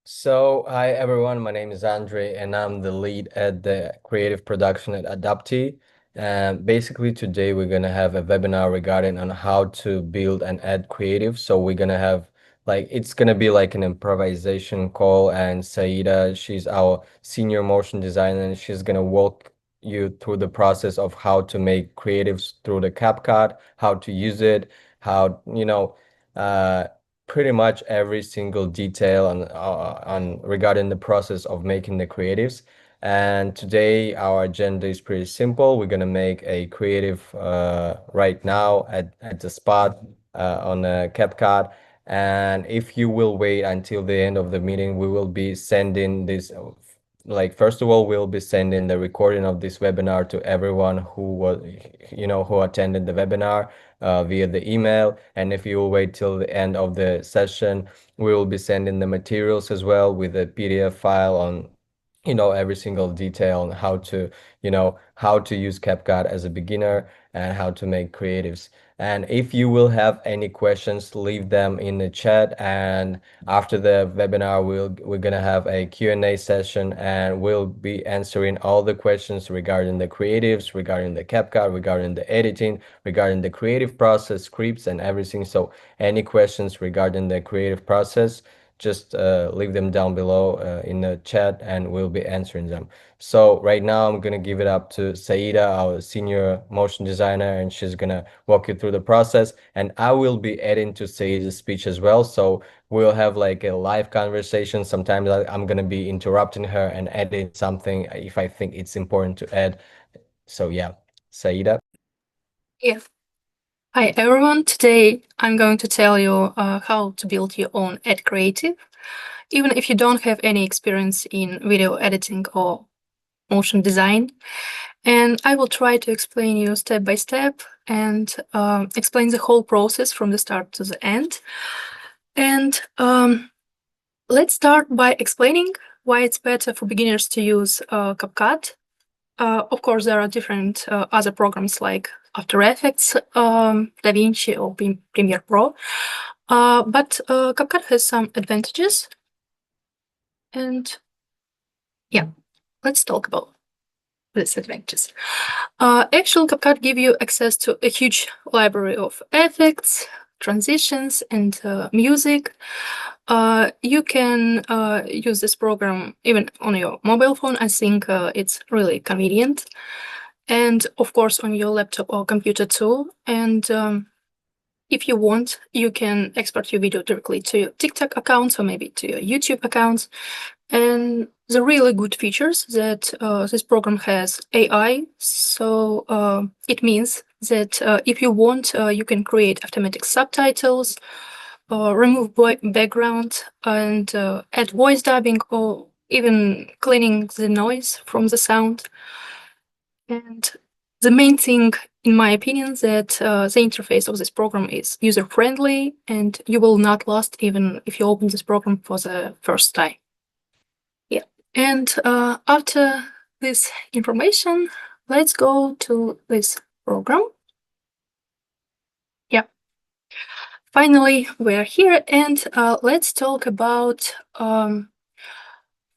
Hi everyone, my name is Andre and I'm the lead at the creative production at Adapti. And basically today we're gonna have a webinar regarding on how to build and add creative. So we're gonna have it's gonna be like an improvisation call, and Saida, she's our senior motion designer, and she's gonna walk you through the process of how to make creatives through the CapCut, how to use it, how, uh pretty much every single detail on regarding the process of making the creatives. And today our agenda is pretty simple. We're gonna make a creative right now at the spot on a CapCut. And if you will wait until the end of the meeting, we will be sending this. Like first of all, we'll be sending the recording of this webinar to everyone who was, who attended the webinar via the email. And if you will wait till the end of the session, we will be sending the materials as well with a PDF file on, every single detail on how to, how to use CapCut as a beginner and how to make creatives. And if you will have any questions, leave them in the chat. And after the webinar, we're gonna have a Q&A session, and we'll be answering all the questions regarding the creatives, regarding the CapCut, regarding the editing, regarding the creative process, scripts, and everything. So any questions regarding the creative process, just leave them down below in the chat and we'll be answering them. So right now I'm gonna give it up to Saida, our senior motion designer, and she's gonna walk you through the process. And I will be adding to Saida's speech as well. So we'll have like a live conversation. Sometimes I'm gonna be interrupting her and adding something if I think it's important to add. So yeah, Saida. Yeah. Hi everyone. Today I'm going to tell you how to build your own ad creative, even if you don't have any experience in video editing or motion design. And I will try to explain you step by step and explain the whole process from the start to the end. And let's start by explaining why it's better for beginners to use CapCut. Of course, there are different other programs like After Effects, DaVinci, or Premiere Pro, but CapCut has some advantages. And yeah, let's talk about these advantages. Actual CapCut give you access to a huge library of effects, transitions, and music. You can use this program even on your mobile phone. I think it's really convenient. And of course, on your laptop or computer too. And if you want, you can export your video directly to your TikTok account or maybe to your YouTube account. And the really good features that this program has AI. So it means that if you want, you can create automatic subtitles, remove background, and add voice dubbing, or even cleaning the noise from the sound. And the main thing, in my opinion, that the interface of this program is user-friendly, and you will not lost even if you open this program for the first time. Yeah. And after this information, let's go to this program. Yeah. Finally, we're here, and let's talk about from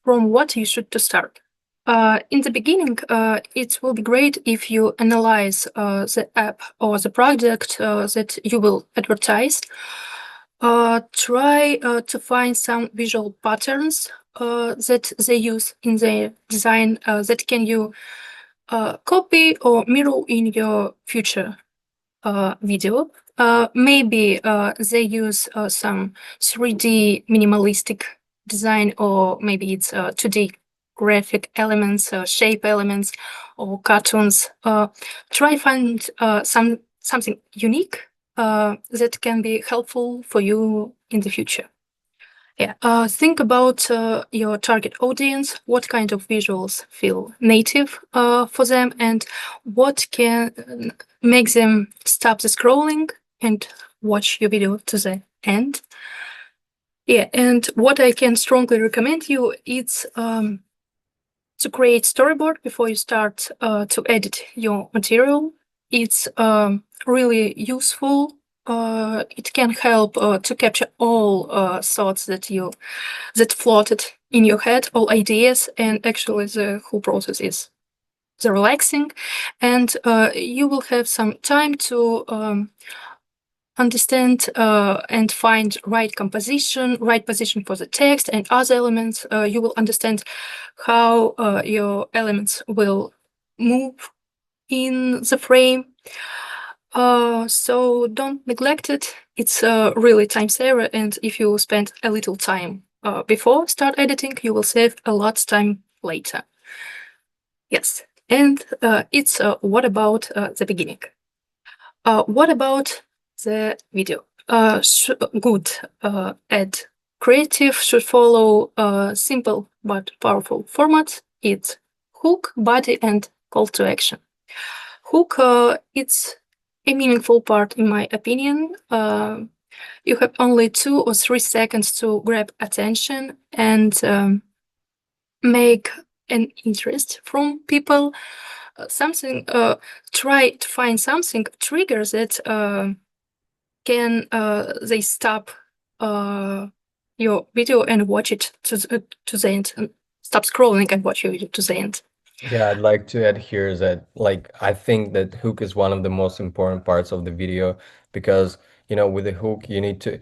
what you should to start. In the beginning, it will be great if you analyze the app or the project that you will advertise. Try to find some visual patterns that they use in their design that can you copy or mirror in your future video. Maybe they use some 3D minimalistic design, or maybe it's 2D graphic elements, shape elements, or cartoons. Try find something unique that can be helpful for you in the future. Yeah. Think about your target audience, what kind of visuals feel native for them, and what can make them stop the scrolling and watch your video to the end. Yeah, and what I can strongly recommend you is to create storyboard before you start to edit your material. It's really useful it can help to capture all thoughts that floated in your head, all ideas, and actually the whole process is the relaxing, and you will have some time to understand and find right position for the text and other elements. You will understand how your elements will move in the frame. So don't neglect it. It's really time saver, and if you spend a little time before start editing, you will save a lot time later. Yes, and it's what about the beginning? What about the video? Good ad creative should follow a simple but powerful format. It's hook, body, and call to action. Hook, it's a meaningful part, in my opinion. You have only 2 or 3 seconds to grab attention and make an interest from people. Something, try to find something triggers that can they stop your video and watch it to the end, and stop scrolling and watch your video to the end. Yeah, I'd like to add here that like I think that hook is one of the most important parts of the video because with the hook you need to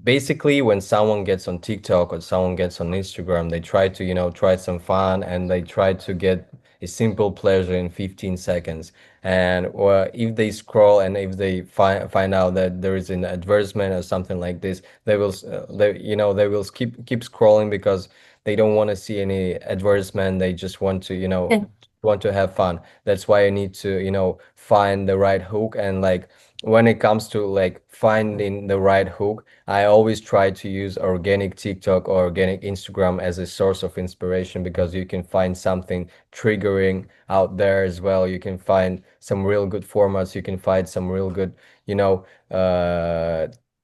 basically when someone gets on TikTok or someone gets on Instagram they try to try some fun and they try to get a simple pleasure in 15 seconds and or if they scroll and if they find out that there is an advertisement or something like this they will they will keep scrolling because they don't want to see any advertisement. They just want to, Yeah. want to have fun. That's why I need to, find the right hook. And like when it comes to like finding the right hook, I always try to use organic TikTok or organic Instagram as a source of inspiration because you can find something triggering out there as well. You can find some real good formats. You can find some real good,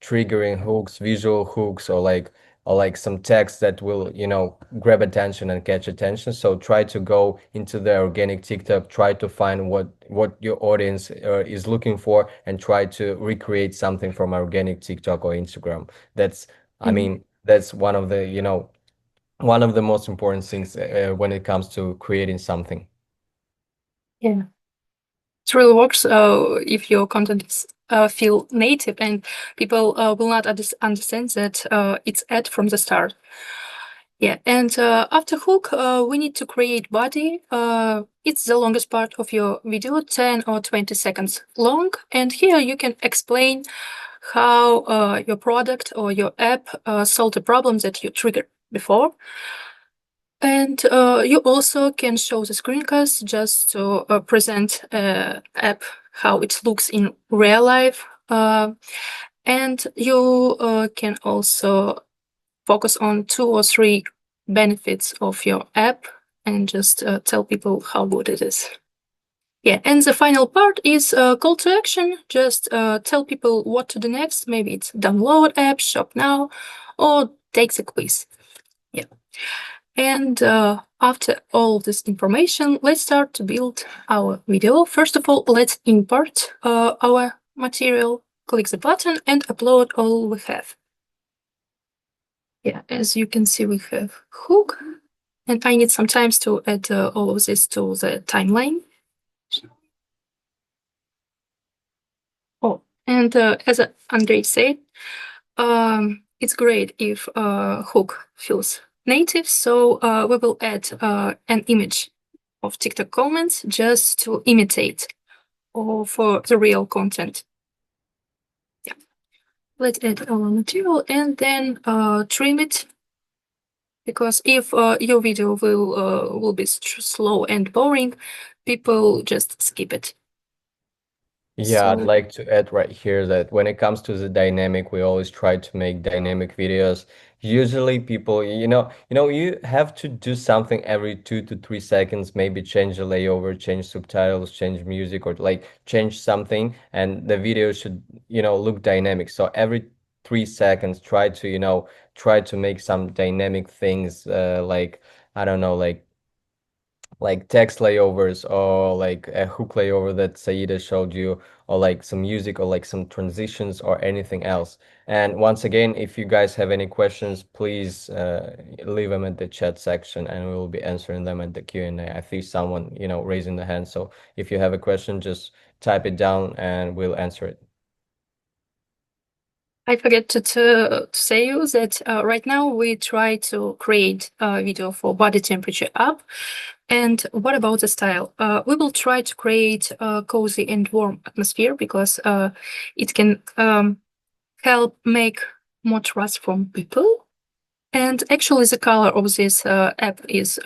triggering hooks, visual hooks, or like some text that will grab attention and catch attention. So try to go into the organic TikTok, try to find what your audience is looking for and try to recreate something from organic TikTok or Instagram. That's I Mhm. mean that's one of the most important things when it comes to creating something. Yeah. It really works if your content is feel native and people will not understand that it's ad from the start. Yeah, and after hook, we need to create body. It's the longest part of your video, 10 or 20 seconds long. And here you can explain how your product or your app solved the problem that you triggered before. And you also can show the screencast just to present app how it looks in real life. And you can also focus on 2 or 3 benefits of your app and just tell people how good it is. Yeah, and the final part is call to action. Just tell people what to do next. Maybe it's download app, shop now, or take the quiz. Yeah. And after all of this information, let's start to build our video. First of all, let's import our material. Click the button and upload all we have. Yeah, as you can see, we have hook, and I need some time to add all of this to the timeline. Oh, and as Andrei said, it's great if hook feels native, so we will add an image of TikTok comments just to imitate or for the real content. Yeah. Let's add our material and then trim it because if your video will be slow and boring, people just skip it. Yeah, I'd So like to add right here that when it comes to the dynamic, we always try to make dynamic videos. Usually people, you have to do something every 2 to 3 seconds, maybe change the layover, change subtitles, change music, or like change something, and the video should, look dynamic. So every 3 seconds, try to make some dynamic things, like, I don't know, like like text layovers or like a hook layover that Saida showed you, or like some music or like some transitions or anything else. And once again, if you guys have any questions, please leave them at the chat section and we will be answering them at the Q&A. I see someone, raising the hand. So if you have a question, just type it down and we'll answer it. I forget to say you that right now we try to create a video for body temperature up. And what about the style? We will try to create a cozy and warm atmosphere because it can help make more trust from people. And actually, the color of this app is,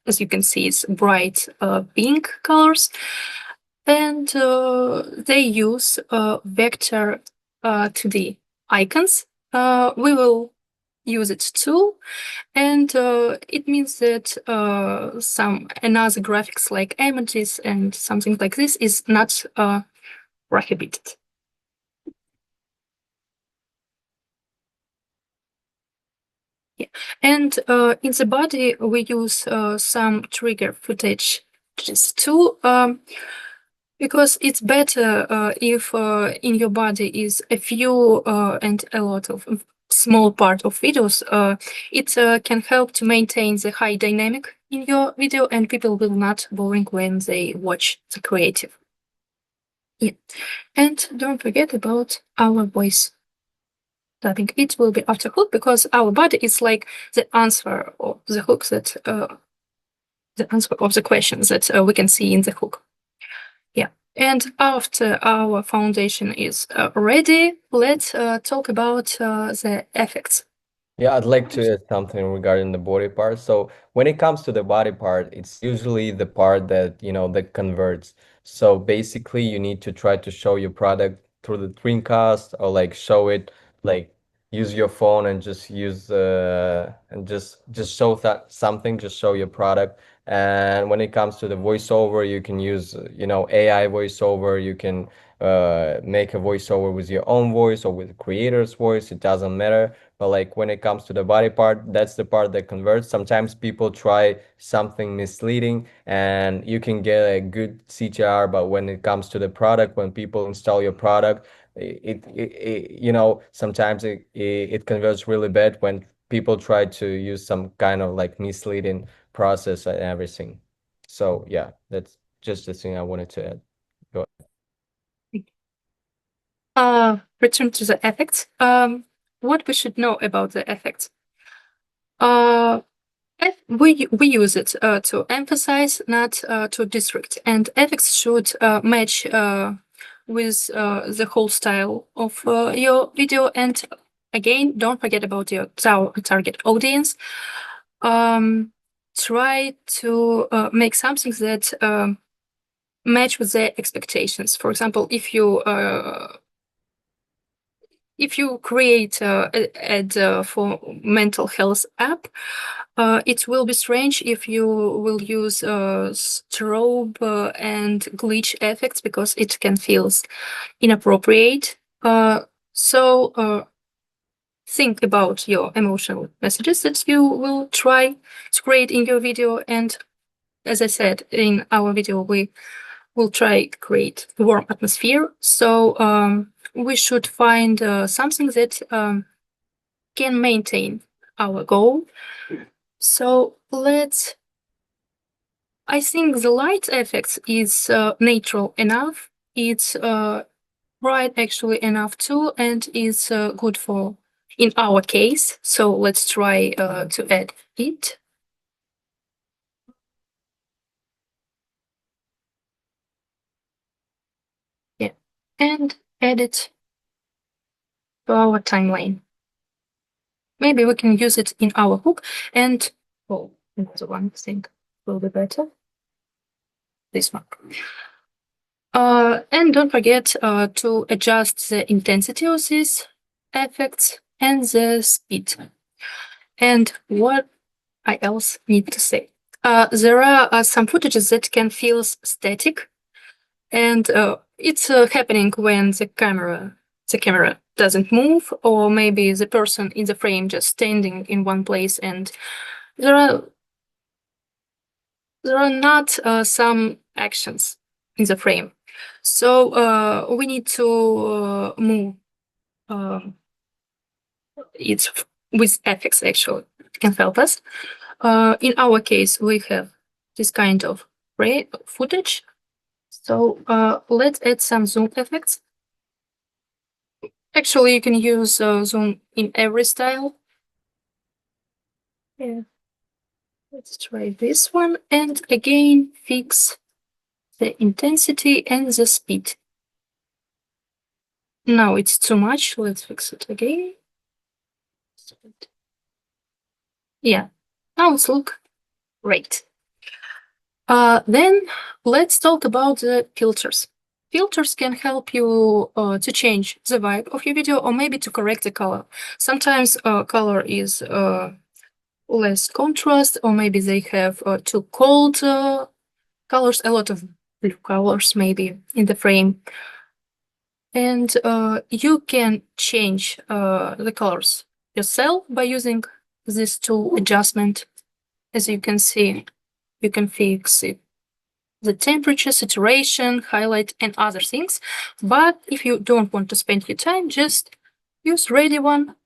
as you can see, is bright pink colors. And they use vector 2D icons. We will use it too. And it means that some another graphics like images and something like this is not prohibited. Yeah. And in the body, we use some trigger footage just too, because it's better if in your body is a few and a lot of small part of videos. It can help to maintain the high dynamic in your video, and people will not boring when they watch the creative. Yeah. And don't forget about our voice dubbing. It will be after hook because our body is like the answer of the hook that the answer of the questions that we can see in the hook. Yeah. And after our foundation is ready, let's talk about the effects. Yeah, I'd like to add something regarding the body part. So when it comes to the body part, it's usually the part that, that converts. So basically you need to try to show your product through the screencast or like show it, like use your phone and just use and just show that something, just show your product. And when it comes to the voiceover, you can use, AI voiceover, you can make a voiceover with your own voice or with the creator's voice, it doesn't matter. But like when it comes to the body part, that's the part that converts. Sometimes people try something misleading and you can get a good CTR, but when it comes to the product, when people install your product, sometimes it converts really bad when people try to use some kind of like misleading process and everything. So yeah, that's just the thing I wanted to add. Go Return to the effects. What we should know about the effects. Uh, we use it to emphasize, not to distract, and effects should match with the whole style of your video. And again, don't forget about your target audience. Try to make something that match with their expectations. For example, if you create an ad for mental health app, it will be strange if you will use strobe and glitch effects because it can feel inappropriate. So think about your emotional messages that you will try to create in your video. And as I said, in our video, we will try to create a warm atmosphere. So we should find something that can maintain our goal. So I think the light effects is natural enough. It's bright actually enough too, and is good for in our case. So let's try to add it. Yeah, and add it to our timeline. Maybe we can use it in our hook. And another one thing will be better. This one. And don't forget to adjust the intensity of these effects and the speed. And what I else need to say? There are some footages that can feel static, and it's happening when the camera doesn't move, or maybe the person in the frame just standing in one place, and there are there are not some actions in the frame. So we need to move it with FX actually. It can help us. In our case, we have this kind of footage. So let's add some zoom effects. Actually, you can use zoom in every style. Yeah. Let's try this one and again fix the intensity and the speed. Now it's too much. Let's fix it again. Yeah, now it's look great. Then let's talk about the filters. Filters can help you to change the vibe of your video or maybe to correct the color. Sometimes color is less contrast, or maybe they have too cold colors, a lot of blue colors maybe in the frame. And you can change the colors yourself by using this tool adjustment. As you can see, you can fix it, the temperature, saturation, highlight, and other things. But if you don't want to spend your time, just use ready one.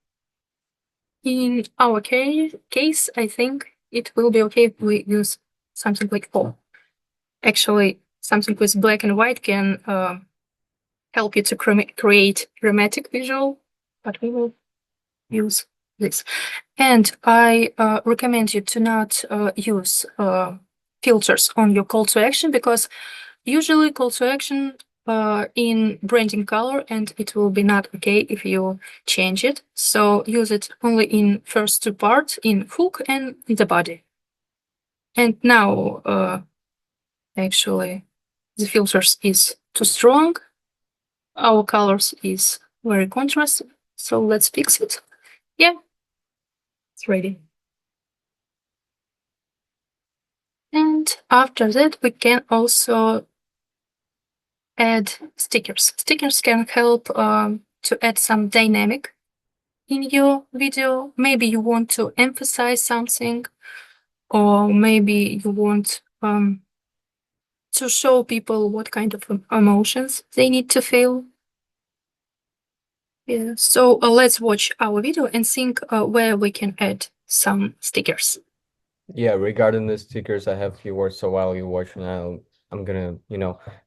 In our case, I think it will be okay if we use something like actually, something with black and white can help you to create dramatic visual, but we will use this. And I recommend you to not use filters on your call to action, because usually call to action in branding color, and it will be not okay if you change it. So use it only in first two parts, in hook and in the body. And now actually the filters is too strong. Our colors is very contrast. So let's fix it. Yeah, it's ready. And after that, we can also add stickers. Stickers can help to add some dynamic in your video. Maybe you want to emphasize something, or maybe you want to show people what kind of emotions they need to feel. Yeah, so let's watch our video and think where we can add some stickers. Yeah, regarding the stickers, I have a few words. So while you watch, I'm gonna,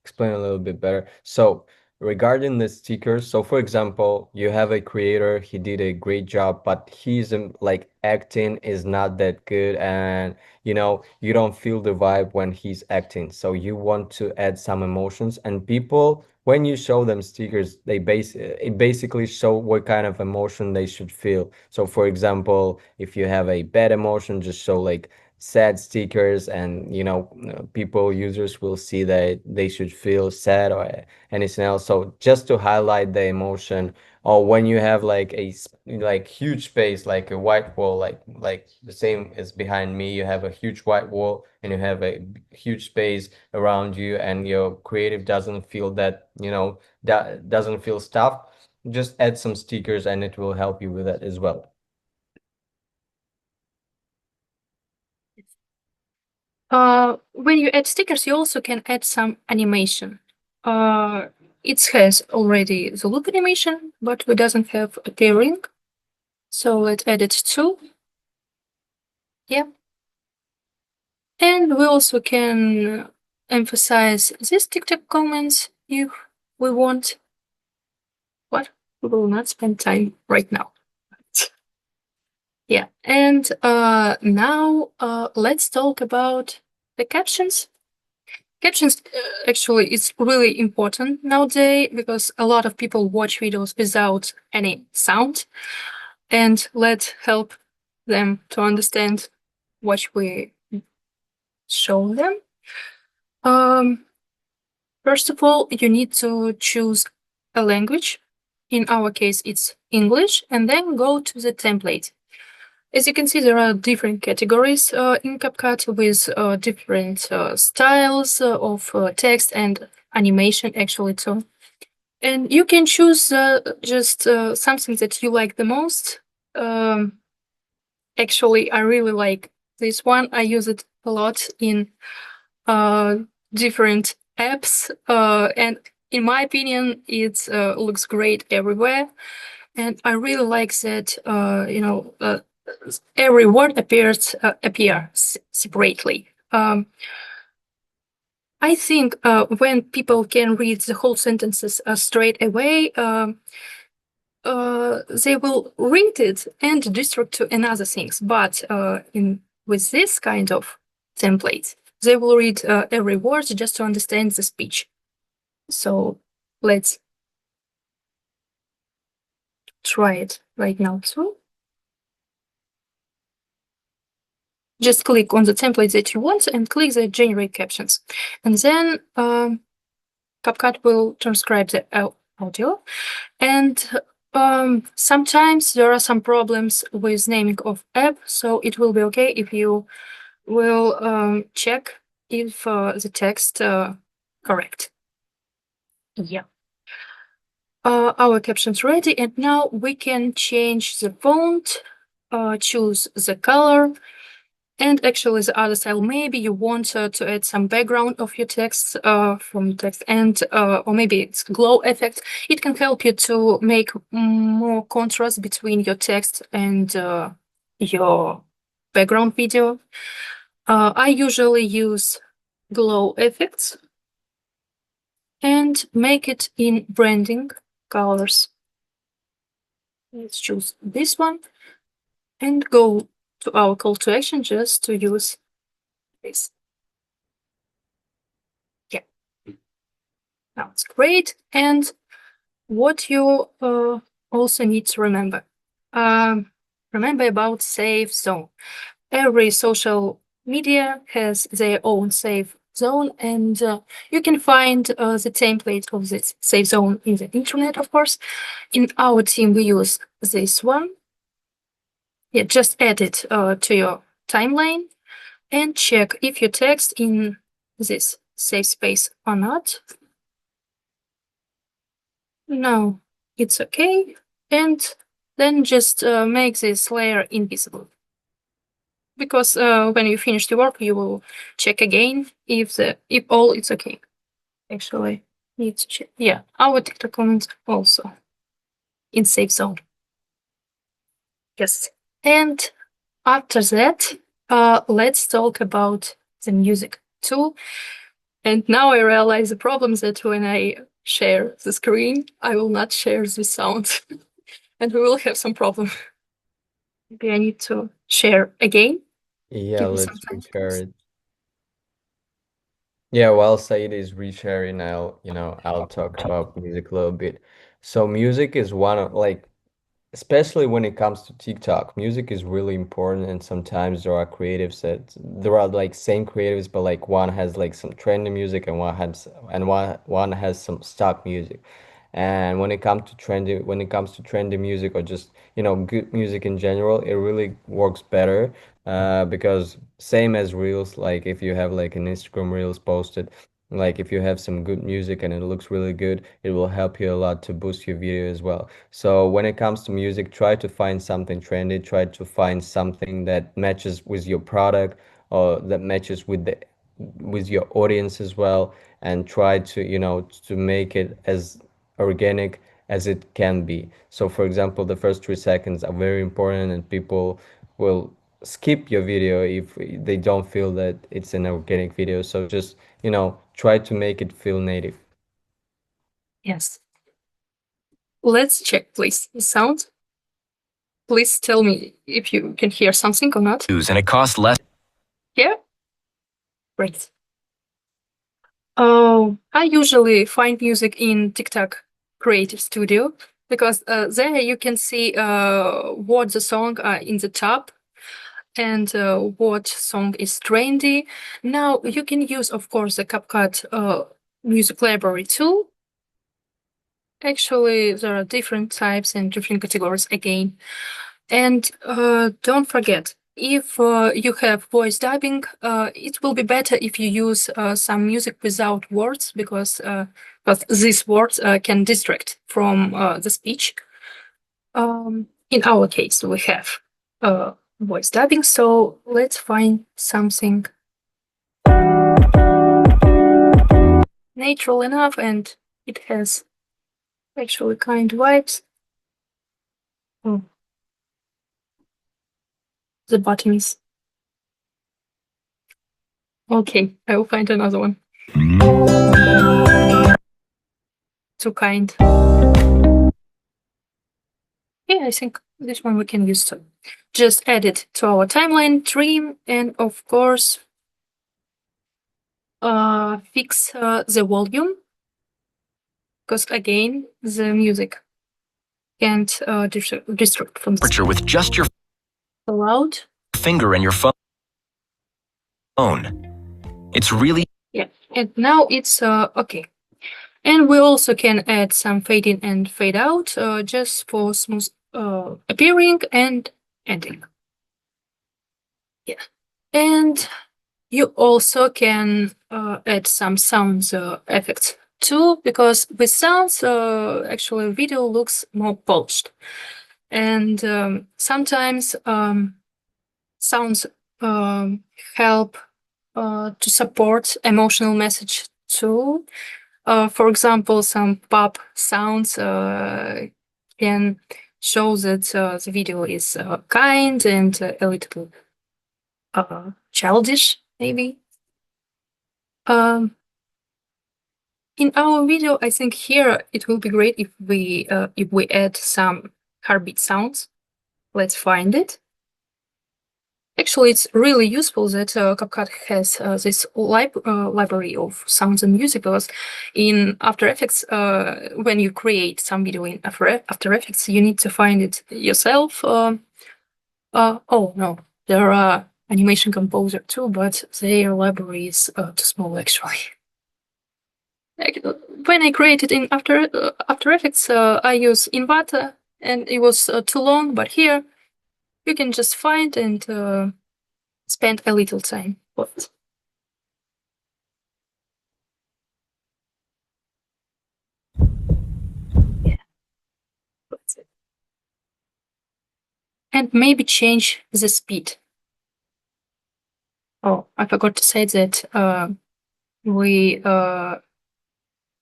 explain a little bit better. So regarding the stickers, so for example, you have a creator, he did a great job, but he's like acting is not that good, and you don't feel the vibe when he's acting. So you want to add some emotions, and people, when you show them stickers, it basically show what kind of emotion they should feel. So for example, if you have a bad emotion, just show like sad stickers, and people, users will see that they should feel sad or anything else. So just to highlight the emotion. Or when you have like like huge space, like a white wall, like the same is behind me, you have a huge white wall and you have a huge space around you, and your creative doesn't feel that, that doesn't feel stuffed, just add some stickers and it will help you with that as well. When you add stickers, you also can add some animation. It has already the loop animation, but it doesn't have a tearing. So let's add it too. Yeah. And we also can emphasize these TikTok comments if we want. What? We will not spend time right now. Yeah. And now let's talk about the captions. Captions actually is really important nowadays, because a lot of people watch videos without any sound, and let's help them to understand what we show them. First of all, you need to choose a language. In our case, it's English, and then go to the template. As you can see, there are different categories in CapCut with different styles of text and animation actually too. And you can choose just something that you like the most. Actually, I really like this one. I use it a lot in different apps, and in my opinion, it looks great everywhere. And I really like that, every word appears separately. I think when people can read the whole sentences straight away, they will read it and distract to another things. But in with this kind of template, they will read every word just to understand the speech. So let's try it right now. So just click on the template that you want and click the generate captions. And then CapCut will transcribe the audio. And sometimes there are some problems with naming of app, so it will be okay if you will check if the text correct. Yeah. Our caption's ready, and now we can change the font, choose the color, and actually the other style. Maybe you want to add some background of your text from text, and or maybe it's glow effect. It can help you to make more contrast between your text and your background video. I usually use glow effects and make it in branding colors. Let's choose this one and go to our call to action just to use this. Yeah, now it's great. And what you also need to remember, remember about safe zone. Every social media has their own safe zone, and you can find the template of this safe zone in the internet, of course. In our team, we use this one. Yeah, just add it to your timeline and check if your text in this safe space or not. No, it's okay. And then just make this layer invisible. Because when you finish the work, you will check again if all is okay. Actually, need to check. Yeah, our TikTok comments also in safe zone. Yes. And after that, let's talk about the music too. And now I realize the problem that when I share the screen, I will not share the sound, and we will have some problem. Maybe I need to share again. Yeah, Give me some let's time, reshare please. it. Yeah, while Said is resharing, I'll talk about music a little bit. So music is one of like especially when it comes to TikTok, music is really important, and sometimes there are like same creatives, but like one has like some trendy music and one has some stock music. And when it comes to trendy music or just, good music in general, it really works better because same as Reels, like if you have like an Instagram Reels posted, like if you have some good music and it looks really good, it will help you a lot to boost your video as well. So when it comes to music, try to find something trendy, try to find something that matches with your product or that matches with your audience as well, and try to, to make it as organic as it can be. So for example, the first 3 seconds are very important, and people will skip your video if they don't feel that it's an organic video. So just, try to make it feel native. Yes. Let's check, please. The sound. Please tell me if you can hear something or not. And it costs less. Here? Great. Oh, I usually find music in TikTok Creative Studio because there you can see what the song in the top and what song is trendy. Now you can use, of course, the CapCut music library too. Actually, there are different types and different categories again. And don't forget, if you have voice dubbing, it will be better if you use some music without words because these words can distract from the speech. In our case, we have voice dubbing, so let's find something natural enough, and it has actually kind vibes. Oh, the bottom is okay. I will find another one. Too kind. Yeah, I think this one we can use too. Just add it to our timeline, trim, and of course, fix the volume, because again, the music can't distract from the with just your loud. finger and your phone. It's really Yeah, and now it's okay. And we also can add some fade in and fade out, just for smooth appearing and ending. Yeah, and you also can add some sounds effects too, because with sounds, actually, video looks more polished. And sometimes sounds help to support emotional message too. For example, some pop sounds can show that the video is kind and a little childish, maybe. Um, in our video, I think here it will be great if we add some heartbeat sounds. Let's find it. Actually, it's really useful that CapCut has this library of sounds and music, because in After Effects, when you create some video in After Effects, you need to find it yourself. Oh no, there are animation composer too, but their library is too small actually. When I created in After Effects, I use Invata, and it was too long. But here you can just find and spend a little time for it. Yeah, that's it. And maybe change the speed. Oh, I forgot to say that we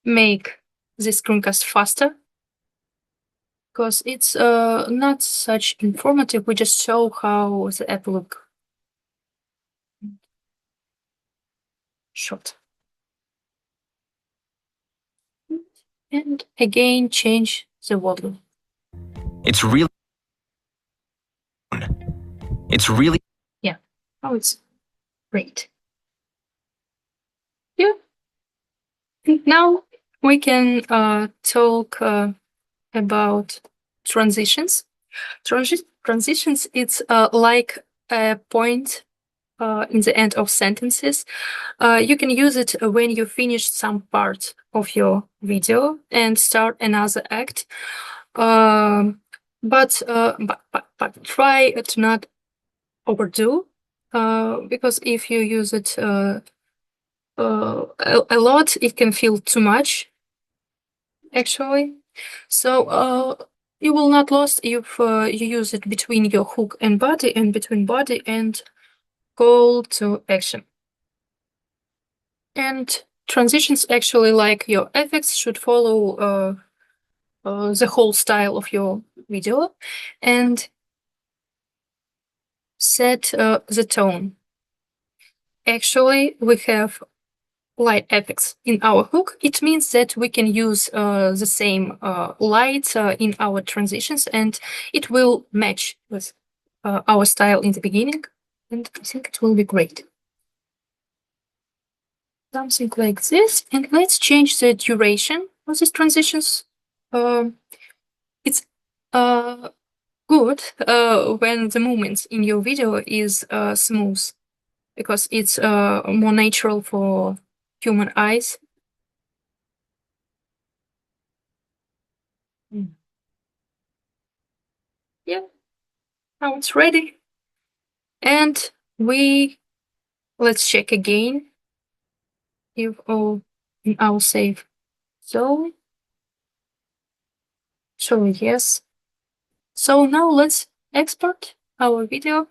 make this screencast faster, because it's not such informative. We just show how the app look short. And again, change the volume. it's really Yeah. Oh, it's great. Yeah. And now we can talk about transitions. Transitions, it's like a point in the end of sentences. You can use it when you finish some part of your video and start another act. But try to not overdo, because if you use it a lot, it can feel too much actually. So you will not lose if you use it between your hook and body, and between body and call to action. And transitions, actually, like your effects, should follow the whole style of your video and set the tone. Actually, we have light effects in our hook. It means that we can use the same light in our transitions, and it will match with our style in the beginning, and I think it will be great. Something like this, and let's change the duration of these transitions. It's good when the movement in your video is smooth, because it's more natural for human eyes. Yeah, now it's ready. And let's check again if all in our save zone. So yes. So now let's export our video.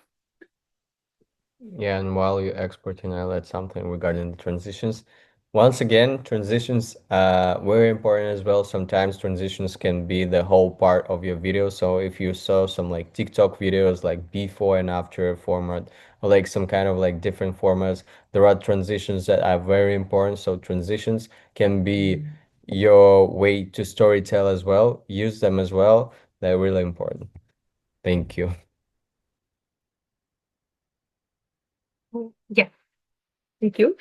Yeah, and while you're exporting, I'll add something regarding the transitions. Once again, transitions very important as well. Sometimes transitions can be the whole part of your video. So if you saw some like TikTok videos like before and after format or like some kind of like different formats, there are transitions that are very important. So transitions can be your way to storytell as well. Use them as well. They're really important. Thank you. Yeah, thank you.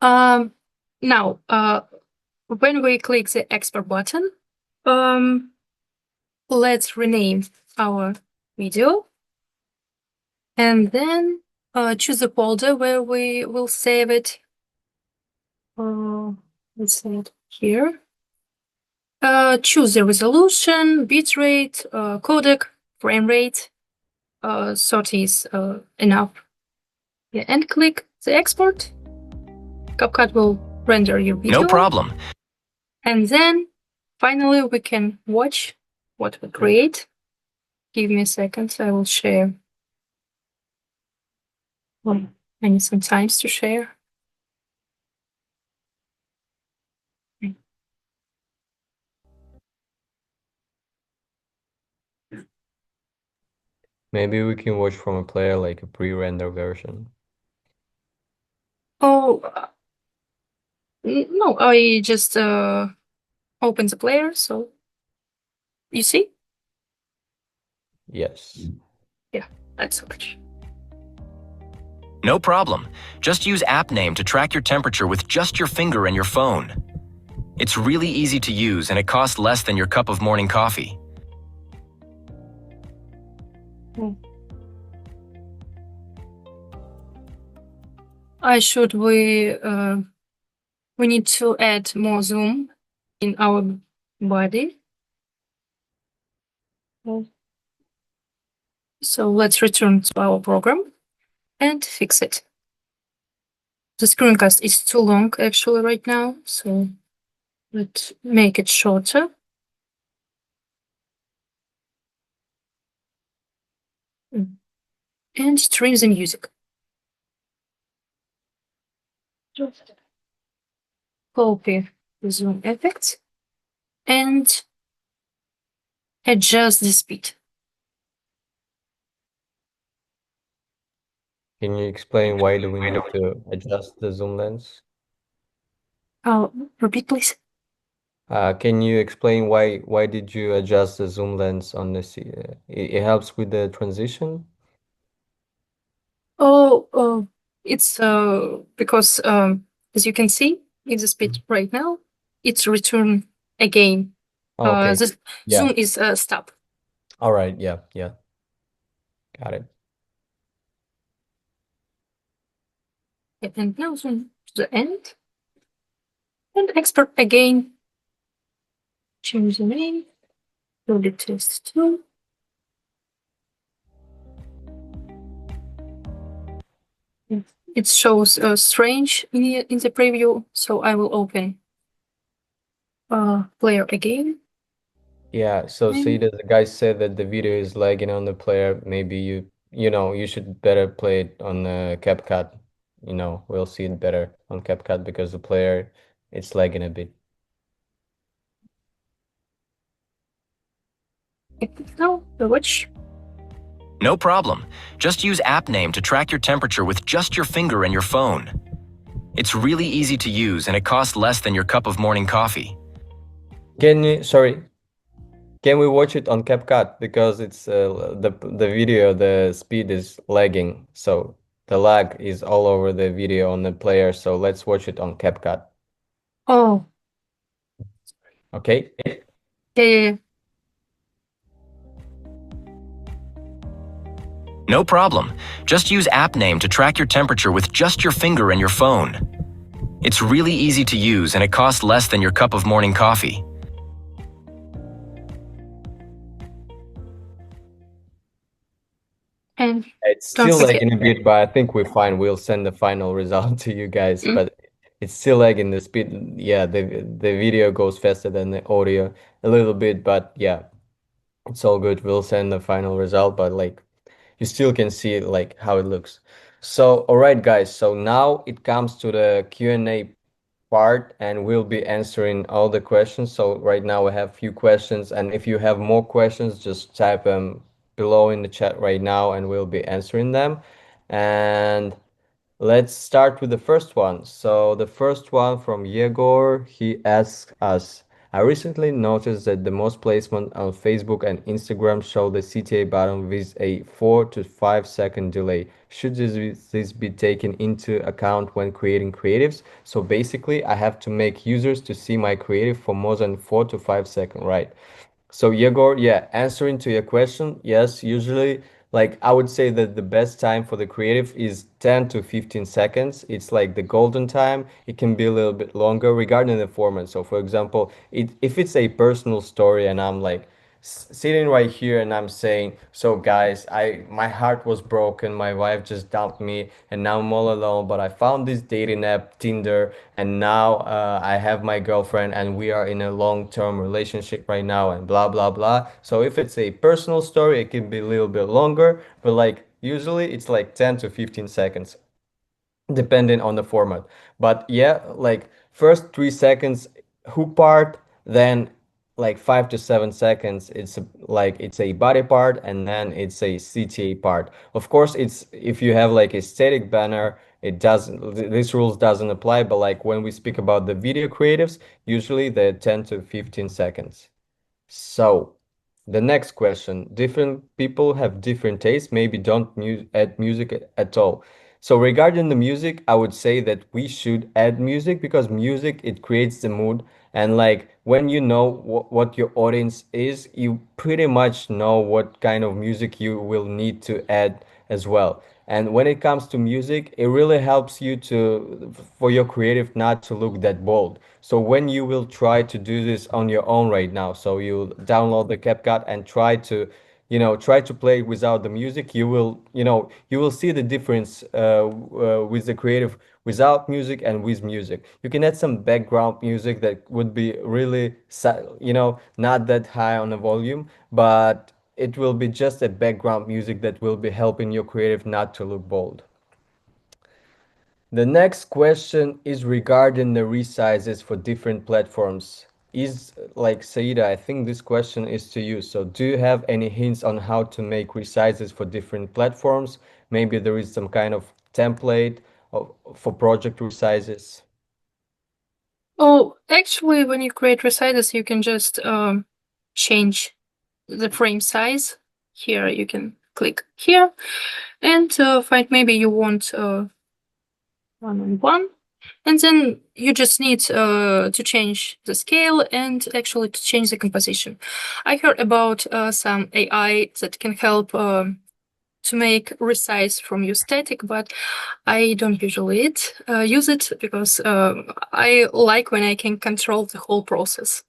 Um, Now, when we click the export button, um, let's rename our video and then choose a folder where we will save it. Let's say it here. Choose the resolution, bitrate, codec, frame rate. 30 is enough. Yeah, and click the export. CapCut will render your video. No problem. And then finally we can watch what we create. Give me a second, I will share. Well, I need some time to share. Maybe we can watch from a player like a pre-render version. Oh, no, I just open the player, so you see? Yes. Yeah, that's much. No problem. Just use app name to track your temperature with just your finger and your phone. It's really easy to use and it costs less than your cup of morning coffee. We need to add more zoom in our body. So let's return to our program and fix it. The screencast is too long actually right now, so let's make it shorter. And trim the music. Copy the zoom effects and adjust the speed. Can you explain why do we need to adjust the zoom lens? Repeat, please. Can you explain why did you adjust the zoom lens on this? It helps with the transition? It's because as you can see in the speed right now, it's return again. Okay. The Yeah. zoom is stop. All right. Yeah. Yeah. Got it. And now zoom to the end. And export again. Change the name. Go to test 2. It shows strange in the preview, so I will open player again. Yeah. So see that the guy said that the video is lagging on the player. Maybe you should better play it on CapCut. We'll see it better on CapCut because the player it's lagging a bit. Now the watch. No problem. Just use app name to track your temperature with just your finger and your phone. It's really easy to use and it costs less than your cup of morning coffee. Sorry, can we watch it on CapCut because it's the video, the speed is lagging, so the lag is all over the video on the player. So let's watch it on CapCut. Oh, Okay. yeah. No problem. Just use app name to track your temperature with just your finger and your phone. It's really easy to use and it costs less than your cup of morning coffee. And It's don't still forget. lagging a bit, but I think we're fine. We'll send the final result to you guys, but it's still lagging the speed. Yeah, the video goes faster than the audio a little bit, but yeah, it's all good. We'll send the final result, but like you still can see like how it looks. So, all right, guys. So now it comes to the Q&A part, and we'll be answering all the questions. So right now we have few questions, and if you have more questions, just type them below in the chat right now, and we'll be answering them. And let's start with the first one. So the first one from Yegor, he asks us, I recently noticed that the most placement on Facebook and Instagram show the CTA button with a 4 to 5 second delay. Should this be taken into account when creating creatives? So basically, I have to make users to see my creative for more than 4 to 5 seconds, right? So Yegor, yeah, answering to your question, yes, usually like I would say that the best time for the creative is 10 to 15 seconds. It's like the golden time. It can be a little bit longer regarding the format. So for example, if it's a personal story and I'm like sitting right here and I'm saying, so guys, my heart was broken, my wife just dumped me, and now I'm all alone. But I found this dating app, Tinder, and now I have my girlfriend, and we are in a long-term relationship right now, and blah blah blah. So if it's a personal story, it can be a little bit longer, but like usually it's like 10 to 15 seconds depending on the format. But yeah, like first 3 seconds hook part, then like 5 to 7 seconds it's a body part, and then it's a CTA part. Of course, it's if you have like a static banner, it doesn't this rules doesn't apply, but like when we speak about the video creatives, usually they're 10 to 15 seconds. So, the next question. Different people have different tastes, maybe don't add music at all. So, regarding the music, I would say that we should add music because music it creates the mood, and like when you know what your audience is, you pretty much know what kind of music you will need to add as well. And when it comes to music, it really helps you to for your creative not to look that bold. So when you will try to do this on your own right now, so you download the CapCut and try to, try to play without the music, you will see the difference with the creative without music and with music. You can add some background music that would be really, not that high on the volume, but it will be just a background music that will be helping your creative not to look bold. The next question is regarding the resizes for different platforms. Is like Saida, I think this question is to you. So, do you have any hints on how to make resizes for different platforms? Maybe there is some kind of template for project resizes. Oh, actually, when you create resizes, you can just change the frame size. Here, you can click here and find maybe you want 1 on 1. And then you just need to change the scale and actually to change the composition. I heard about some AI that can help to make resize from your static, but I don't usually use it because I like when I can control the whole process.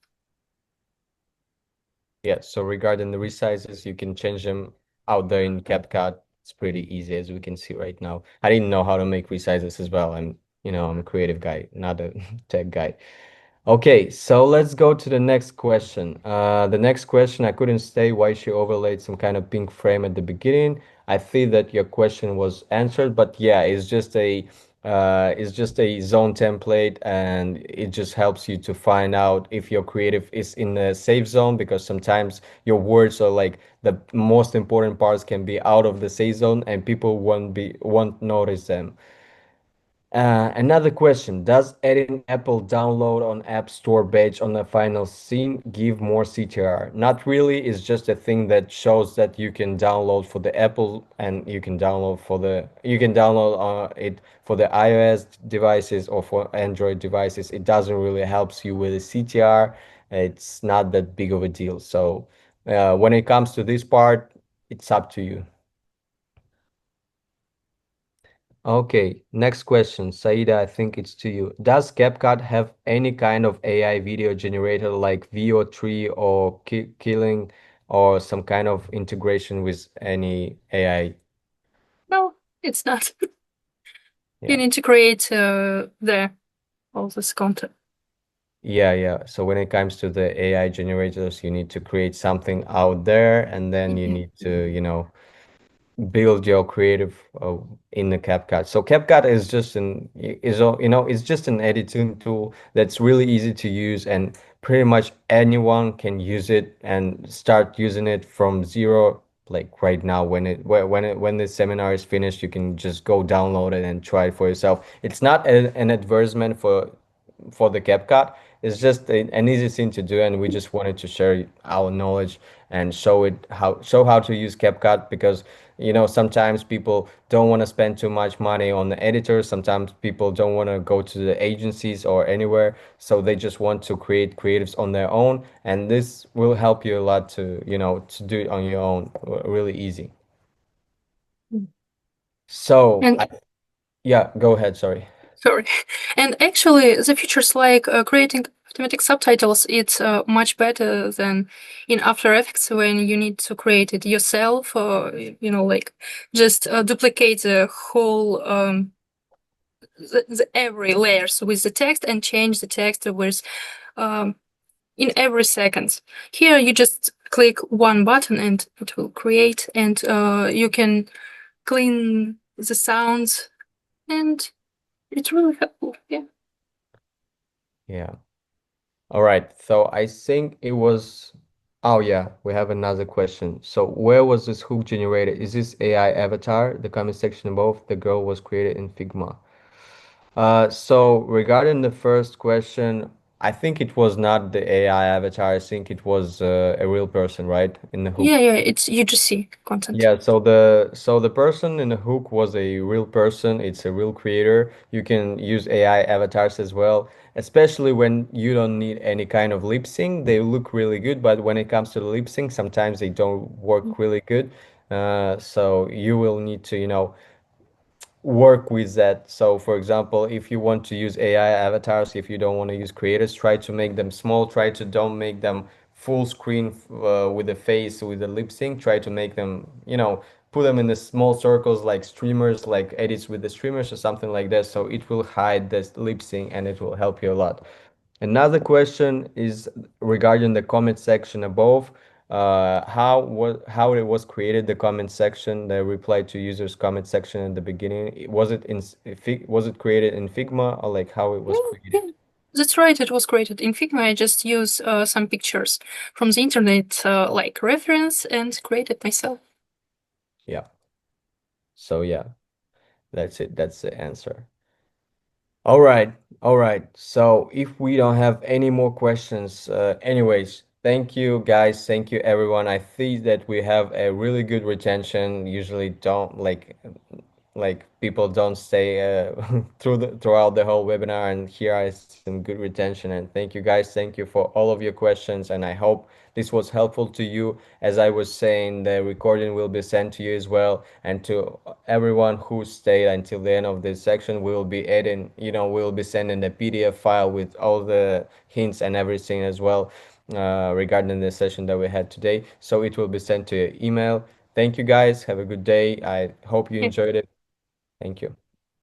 Yeah, so regarding the resizes, you can change them out there in CapCut. It's pretty easy as we can see right now. I didn't know how to make resizes as well. I'm a creative guy, not a tech guy. Okay, so let's go to the next question. The next question, I couldn't say why she overlaid some kind of pink frame at the beginning. I think that your question was answered, but yeah, it's just a zone template, and it just helps you to find out if your creative is in a safe zone, because sometimes your words are like the most important parts can be out of the safe zone and people won't notice them. Another question, does adding Apple download on App Store badge on the final scene give more CTR? Not really, it's just a thing that shows that you can download for the Apple, and you can download it for the iOS devices or for Android devices. It doesn't really helps you with the CTR. It's not that big of a deal. So when it comes to this part, it's up to you. Okay, next question. Saida, I think it's to you. Does CapCut have any kind of AI video generator like VO3 or Killing, or some kind of integration with any AI? No, it's not. You Yeah. need to create all this content. Yeah, yeah. So when it comes to the AI generators, you need to create something out there, and then you need to, build your creative in the CapCut. So CapCut is just it's just an editing tool that's really easy to use, and pretty much anyone can use it and start using it from zero. Like right now, when the seminar is finished, you can just go download it and try it for yourself. It's not an advertisement for the CapCut. It's just an easy thing to do, and we just wanted to share our knowledge and show how to use CapCut, because sometimes people don't want to spend too much money on the editor. Sometimes people don't want to go to the agencies or anywhere, so they just want to create creatives on their own, and this will help you a lot to do it on your own, really easy. So And yeah, go ahead, sorry. sorry. And actually, the features like creating automatic subtitles, it's much better than in After Effects when you need to create it yourself, or like just duplicate the whole the every layers with the text and change the text with um, in every second. Here you just click one button and it will create, and you can clean the sounds, and it's really helpful. Yeah. Yeah. All right. So I think it was. Oh yeah, we have another question. So where was this hook generated? Is this AI avatar? The comment section above. The girl was created in Figma. So regarding the first question, I think it was not the AI avatar. I think it was a real person, right? In the Yeah, hook. yeah, it's UGC content. Yeah, so the person in the hook was a real person. It's a real creator. You can use AI avatars as well, especially when you don't need any kind of lip sync. They look really good, but when it comes to the lip sync, sometimes they don't work really good. So you will need to, work with that. So, for example, if you want to use AI avatars, if you don't want to use creators, try to make them small. Try to don't make them full screen with the face, with the lip sync. Try to make them, put them in the small circles like streamers, like edits with the streamers or something like that. So it will hide this lip sync and it will help you a lot. Another question is regarding the comment section above. How it was created, the comment section, the reply to users comment section at the beginning. Was it created in Figma, or like how it was Yeah, created? yeah. That's right, it was created in Figma. I just use some pictures from the internet like reference and create it myself. Yeah. So yeah, that's it. That's the answer. All right, all right. So if we don't have any more questions, anyways, thank you guys, thank you everyone. I think that we have a really good retention. Usually don't like people don't stay throughout the whole webinar, and here I see some good retention. And thank you guys, thank you for all of your questions, and I hope this was helpful to you. As I was saying, the recording will be sent to you as well, and to everyone who stayed until the end of this section, we'll be adding, we'll be sending the PDF file with all the hints and everything as well, regarding the session that we had today. So it will be sent to your email. Thank you guys, have a good day. I hope you Yeah. enjoyed it. Thank you.